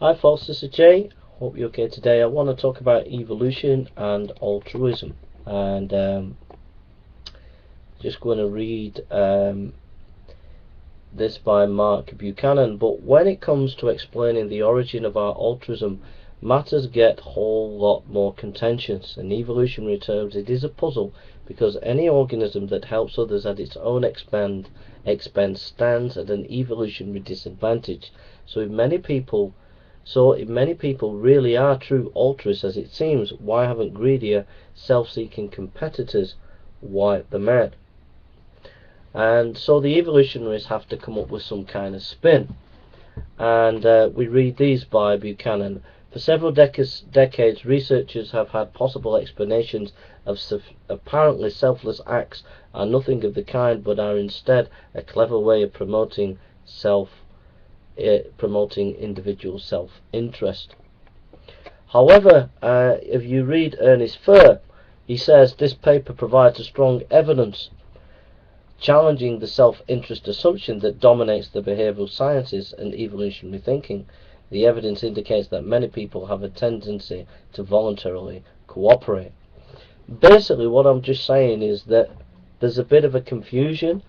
Hi folks, this is Jay. Hope you're okay today. I want to talk about evolution and altruism, and just going to read this by Mark Buchanan. But when it comes to explaining the origin of our altruism, matters get a whole lot more contentious. In evolutionary terms, it is a puzzle, because any organism that helps others at its own expense stands at an evolutionary disadvantage. So if many people really are true altruists, as it seems, why haven't greedier, self-seeking competitors wiped them out? And so the evolutionists have to come up with some kind of spin. And we read these by Buchanan. For several decades, researchers have had possible explanations of apparently selfless acts are nothing of the kind, but are instead a clever way of promoting individual self-interest. However, if you read Ernest Furr, he says this paper provides a strong evidence challenging the self-interest assumption that dominates the behavioral sciences and evolutionary thinking. The evidence indicates that many people have a tendency to voluntarily cooperate. Basically, what I'm just saying is that there's a bit of a confusion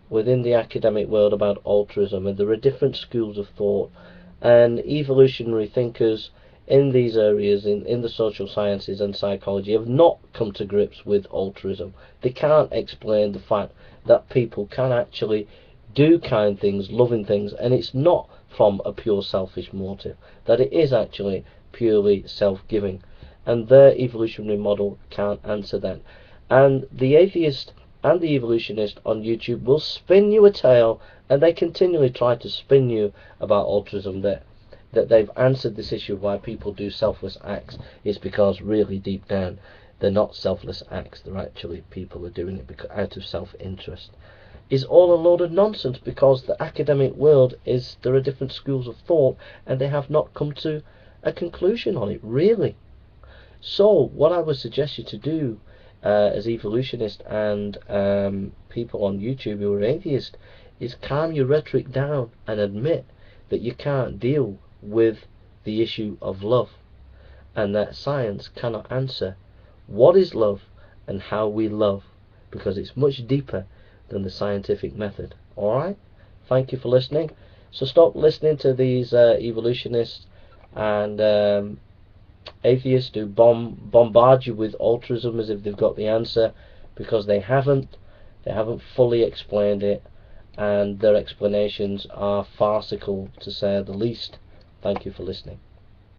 within the academic world about altruism, and there are different schools of thought, and evolutionary thinkers in these areas, in the social sciences and psychology, have not come to grips with altruism. They can't explain the fact that people can actually do kind things, loving things, and it's not from a pure selfish motive, that it is actually purely self-giving, and their evolutionary model can't answer that. And the atheist and the evolutionist on YouTube will spin you a tale, and they continually try to spin you about altruism, that they've answered this issue of why people do selfless acts is because really deep down they're not selfless acts, they're actually people are doing it because out of self-interest, is all a load of nonsense, because the academic world is, there are different schools of thought, and they have not come to a conclusion on it, really. So what I would suggest you to do as evolutionists and people on YouTube who are atheists is calm your rhetoric down and admit that you can't deal with the issue of love, and that science cannot answer what is love and how we love, because it's much deeper than the scientific method. Alright? Thank you for listening. So stop listening to these evolutionists and atheists who bombard you with altruism as if they've got the answer, because they haven't fully explained it, and their explanations are farcical to say the least. Thank you for listening.